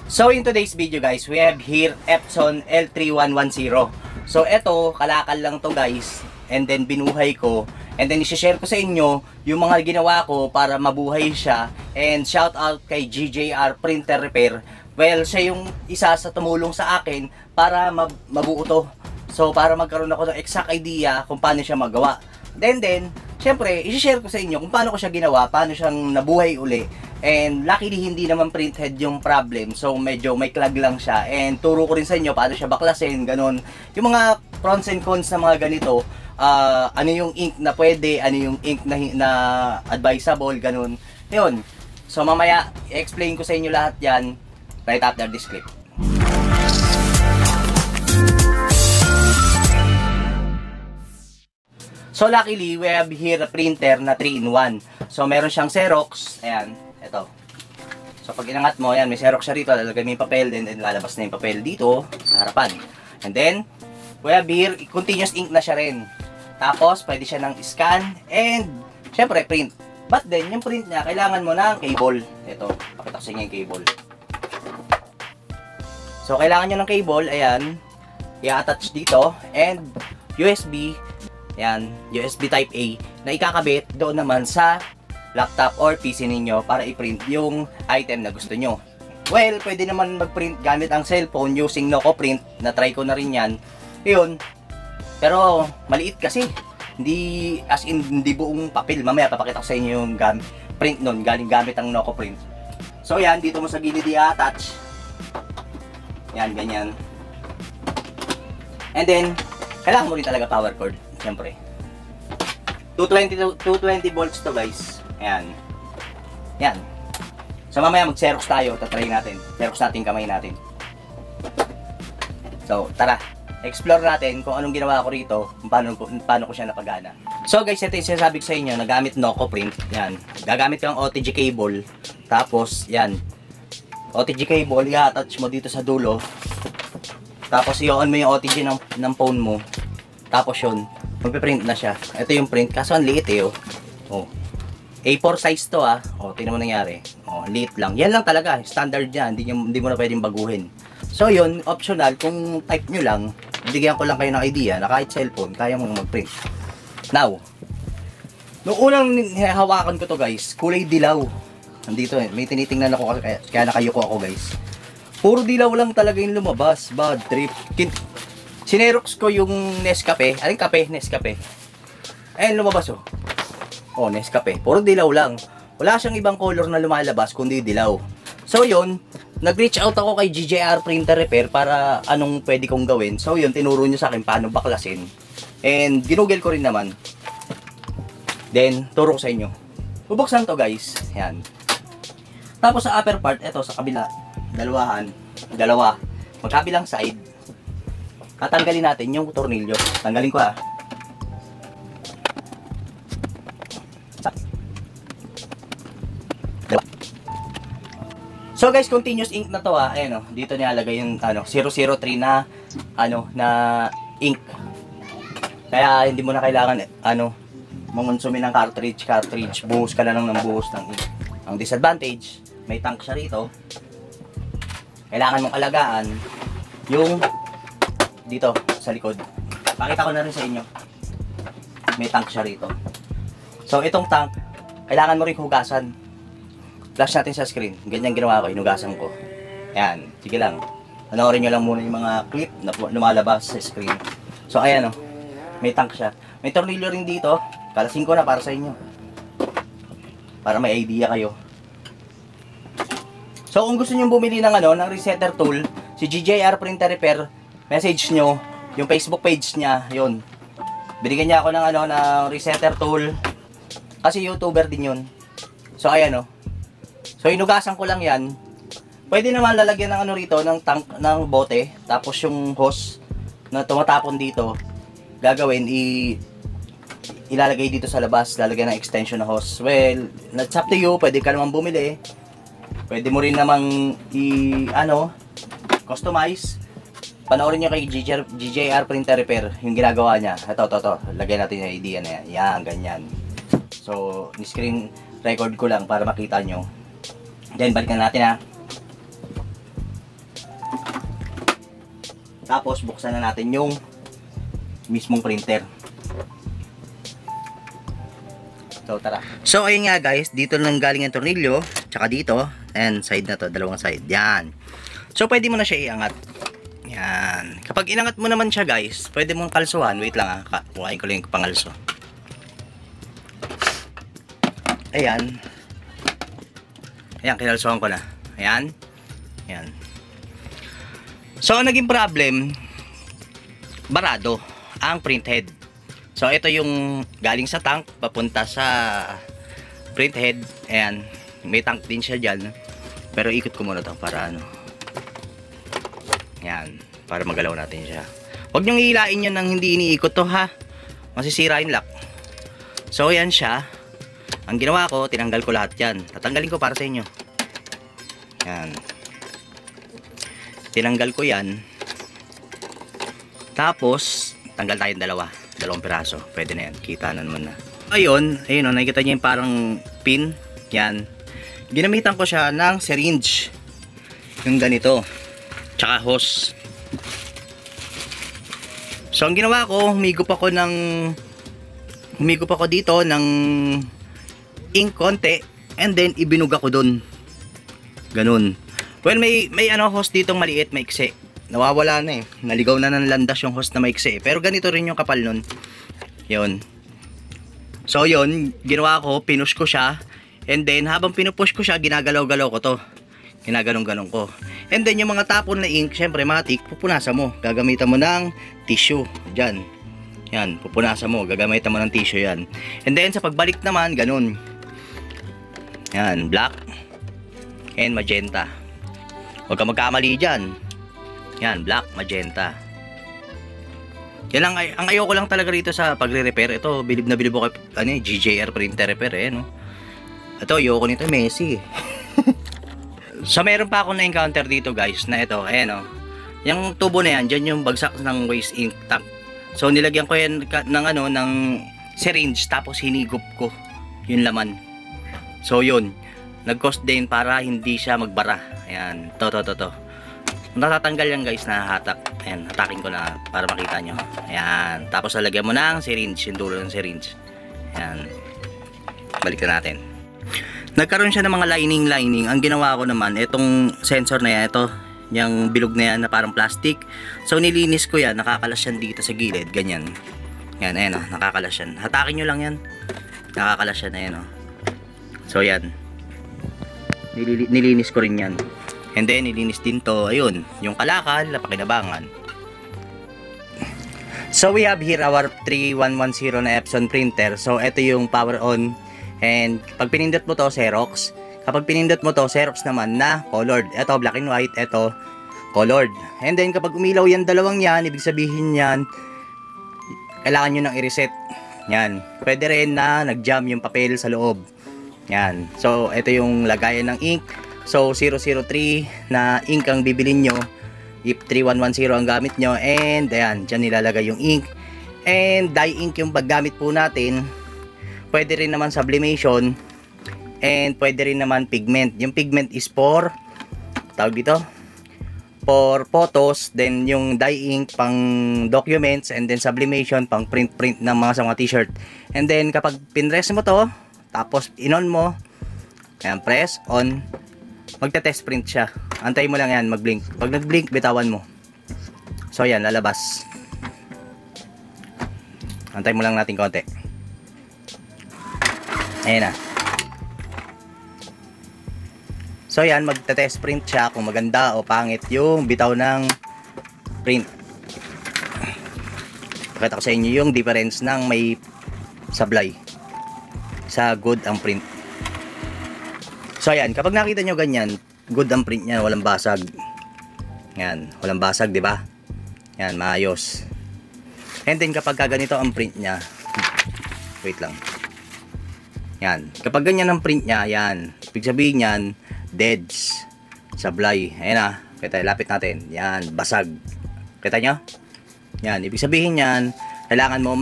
So in today's video guys, we have here Epson L3110. So eto, kalakal lang to guys. And then binuhay ko. And then i-share ko sa inyo yung mga ginawa ko para mabuhay siya. And shout out kay GJR Printer Repair. Well, siya yung isa sa tumulong sa akin para mabuo to. So para magkaroon ako ng exact idea kung paano siya magawa. Then, syempre, i-share ko sa inyo kung paano ko siya ginawa, paano siyang nabuhay uli. And luckily hindi naman printhead yung problem. So medyo may clag lang siya. And turo ko rin sa inyo paano siya baklasin, ganun. Yung mga pros and cons na mga ganito, ano yung ink na pwede, ano yung ink na advisable, ganun. Yun. So mamaya i-explain ko sa inyo lahat 'yan right after this clip. So luckily we have here a printer na 3-in-1. So meron siyang Xerox, ayan. Ito. So pag inangat mo, yan, may Xerox siya rito, lalagay mo yung papel, then lalabas na yung papel dito sa harapan. And then, we have here, continuous ink na siya rin. Tapos, pwede siya ng scan and, syempre, print. But then, yung print niya, kailangan mo ng cable. Ito, pakita ko sa inyo yung cable. So, kailangan nyo ng cable, ayan, i-attach dito, and USB, ayan, USB Type A, na ikakabit doon naman sa laptop or PC ninyo para i-print yung item na gusto nyo. Well, pwede naman mag-print gamit ang cellphone using Nocoprint. Na-try ko na rin yan. Yun. Pero, maliit kasi. Hindi, as in, hindi buong papel. Mamaya, papakita ko sa inyo yung print nun. Galing gamit ang Nocoprint. So, yan. Dito mo sa gilid i-attach. Yan, ganyan. And then, kailangan mo rin talaga power cord. Siyempre. 220 volts to guys. Ayan. Yan. So mamaya mag-Xerox tayo. Tatry natin. Xerox natin kamay natin. So tara. Explore natin kung anong ginawa ko rito. Kung paano ko siya napagana. So guys, ito yung sinasabi ko sa inyo. Nagamit Nocoprint. Yan. Gagamit ko ang OTG cable. Tapos yan. OTG cable. I-attach mo dito sa dulo. Tapos i-on mo yung OTG ng phone mo. Tapos yun. Magpiprint na siya. Ito yung print. Kaso ang liit eh. Oh. A4 size to o tingnan mo nangyari, liit lang, yan lang talaga, standard yan, hindi mo na pwedeng baguhin. So yun, optional, kung type nyo lang, bigyan ko lang kayo ng idea na kahit cellphone, kaya mong mag-print. Now, nung unang hawakan ko to guys, kulay dilaw, nandito may tinitingnan ako, kaya nakayuko ako guys, puro dilaw lang talaga yung lumabas, bad trip. Sinerox ko yung Nescafe, aling kape, Nescafe, ayun lumabas Nescafe. Puro dilaw lang. Wala siyang ibang color na lumalabas kundi dilaw. So yun, nag-reach out ako kay GJR Printer Repair para anong pwede kong gawin. So yun, tinuro niyo sa akin paano baklasin. And ginugel ko rin naman. Then, turo ko sa inyo. Bubuksan to guys. Yan. Tapos sa upper part, eto sa kabila. Dalawa. Magkabilang side. Tatanggalin natin yung tornilyo. Tanggalin ko So guys, continuous ink na to ayan dito nilalagay yung 003 na na ink. Kaya hindi mo na kailangan mangonsume ng cartridge, buhos ka na lang ng buhos ng ink. Ang disadvantage, may tank siya rito. Kailangan mong alagaan yung dito sa likod. Pakita ko na rin sa inyo. May tank siya rito. So itong tank, kailangan mo rin hugasan. Flash natin sa screen. Ganyan ginawa ko, inugasan ko. Ayan, sige lang. Panoorin nyo lang muna yung mga clip na lumalabas sa screen. So ayan may tank siya. May tornilyo rin dito. Kalasin ko na para sa inyo. Para may idea kayo. So kung gusto nyo bumili ng ng resetter tool, si GJR Printer Repair, message nyo yung Facebook page niya, yun. Binigyan niya ako ng ng resetter tool. Kasi YouTuber din yun. So ayan So inugasan ko lang yan. Pwede naman lalagyan ng rito, ng tank, ng bote. Tapos yung hose na tumatapon dito, gagawin, ilalagay dito sa labas. Lalagyan ng extension na hose. Well, that's up to you. Pwede ka naman bumili. Pwede mo rin namang customize. Panoorin nyo kay GJR Printer Repair. Yung ginagawa niya. Ito. Lagyan natin yung idea na yan. Yan, ganyan. So, ni-screen record ko lang para makita nyo. Then balikan natin Tapos buksan na natin yung mismong printer. So tara. So ayun nga guys, dito nang galing ang tornilyo, tsaka dito, and side na to, dalawang side. Yan. So pwede mo na siya iangat. Yan. Kapag inangat mo naman siya guys, pwede mong kalsuhan. Wait lang kuhain ko lang yung pangalso. Ayan. Ayan, kinalsuhan ko na. Ayan. Ayan. So, naging problem, barado ang printhead. So, ito yung galing sa tank, papunta sa printhead. Ayan. May tank din siya dyan. Pero ikot ko muna ito para ano. Ayan. Para magalaw natin siya. Huwag niyong hilain yun nang hindi iniikot to ha. Masisira yung lock. So, ayan siya. Ang ginawa ko, tinanggal ko lahat yan. Tatanggalin ko para sa inyo. Yan. Tinanggal ko yan. Tapos, tanggal tayong dalawang piraso. Pwede na yan. Kita na naman na. Ayun, ayun o, nakikita niyo yung parang pin. Yan. Ginamitan ko siya ng syringe. Yung ganito. Tsaka hose. So, ang ginawa ko, humigop ako dito ng ink konti and then ibinug ako dun. Ganun. Well, may ano hose ditong maliit, maiksi. Nawawala na eh. Naligaw na ng landas yung hose na maiksi. Pero ganito rin yung kapal nun. Yun. So yun, ginawa ko, pinush ko siya. And then habang pinupush ko siya, ginagalaw-galaw ko to. Ginaganong-ganong ko. And then yung mga tapon na ink, syempre matik, pupunasan mo. Gagamitan mo ng tissue. Diyan. Yan, pupunasan mo. Gagamitan mo ng tissue yan. And then sa pagbalik naman, ganun. Yan, black and magenta. Huwag ka magkamali dyan. Yan, black, magenta. Yan lang, ang ayoko lang talaga rito sa pagre-repair. Ito, bilib na bilib ako kay GJR printer repair no. Ito, ayoko nito, messy. So, meron pa ako na-encounter dito guys, na ito, ayan yung tubo na yan, dyan yung bagsak ng waste ink tank. So, nilagyan ko yan ng syringe, tapos hinigop ko yung laman. So yun, nag-cost din para hindi siya magbara. Ayan, to. Natatanggal yan guys na hatak. Ayan, hatakin ko na para makita nyo. Ayan, tapos lalagyan mo ng syringe, yung dulo ng syringe. Ayan, balik na natin. Nagkaroon siya ng mga lining. Ang ginawa ko naman, itong sensor na yan, ito, yung bilog na yan na parang plastic. So nilinis ko yan, nakakalas yan dito sa gilid, ganyan. Yan, ayan nakakalas yan. Hatakin nyo lang yan. Nakakalas yan, ayan So yan, nilinis ko rin yan. And then nilinis din to, ayun, yung kalakal na pakinabangan. So we have here our 3110 na Epson printer. So ito yung power on. And pag pinindot mo to, Xerox. Kapag pinindot mo to, Xerox naman na colored. Ito black and white, ito colored. And then kapag umilaw yan dalawang yan, ibig sabihin yan, kailangan nyo nang i-reset. Yan, pwede rin na nag-jam yung papel sa loob. Yan. So, ito yung lagayan ng ink. So, 003 na ink ang bibilin nyo. If 3110 ang gamit nyo. And, ayan, dyan nilalagay yung ink. And, dye ink yung paggamit po natin. Pwede rin naman sublimation. And, pwede rin naman pigment. Yung pigment is for, tawag dito, for photos. Then, yung dye ink pang documents. And then, sublimation pang print ng mga sa mga t-shirt. And then, kapag pinrest mo to, tapos in-on mo, ayan, press, on, magte-test print siya. Antayin mo lang yan, mag-blink. Pag nag-blink, bitawan mo. So ayan, lalabas. Antayin mo lang natin konti. Ayan na. So ayan, magte-test print siya kung maganda o pangit yung bitaw ng print. Pakita ko sa inyo yung difference ng may sablay sa good ang print. So ayan, kapag nakita nyo ganyan, good ang print niya, walang basag. Yan, walang basag, di ba? Yan, maayos. And then kapag ganito ang print niya, wait lang. Yan, kapag ganyan ang print niya, yan, ibig sabihin yan, deads, sablay. Ayan na, kita, lapit natin. Yan, basag. Kita nyo? Yan, ibig sabihin yan, kailangan mo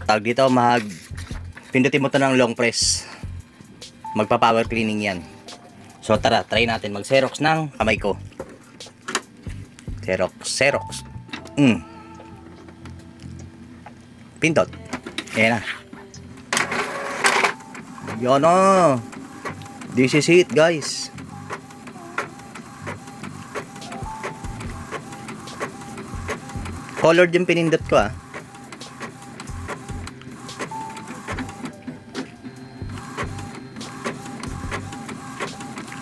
tawag dito, pindutin mo to ng long press. Magpa power cleaning yan. So tara, try natin mag Xerox ng kamay ko. Xerox. Pindot. Ayan na. Yan na. This is it, guys. Colored yung pinindot ko, ah.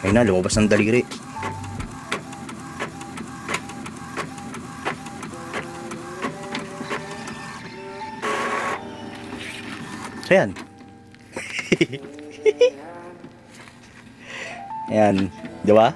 Ayun na, lumabas ng daliri. So, yan. Yan, di ba?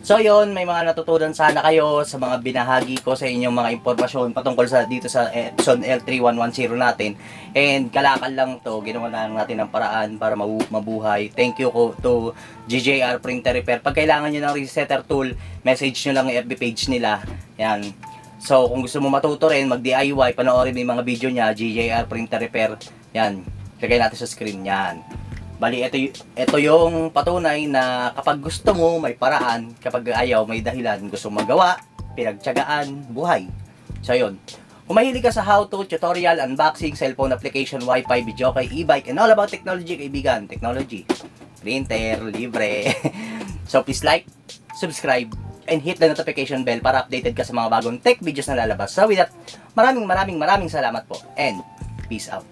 So yon, may mga natutunan sana kayo sa mga binahagi ko sa inyong mga impormasyon patungkol sa dito sa Epson L3110 natin. And kalakal lang to, ginawa na natin ng paraan para mabuhay. Thank you ko to GJR Printer Repair. Pag kailangan nyo ng resetter tool, message nyo lang yung FB page nila. Yan. So kung gusto mo matuto rin, mag-DIY, panoorin mo yung mga video niya, GJR Printer Repair. Yan. Lagay natin sa screen yan. Bali, ito yung patunay na kapag gusto mo, may paraan. Kapag ayaw, may dahilan. Gusto mo magawa, pinagtiyagaan, buhay. So, yun. Kung mahilig ka sa how-to, tutorial, unboxing, cellphone application, wifi, video kay e-bike, and all about technology, kaibigan. Technology. Printer, libre. So, please like, subscribe, and hit the notification bell para updated ka sa mga bagong tech videos na lalabas. So, with that, maraming salamat po. And, peace out.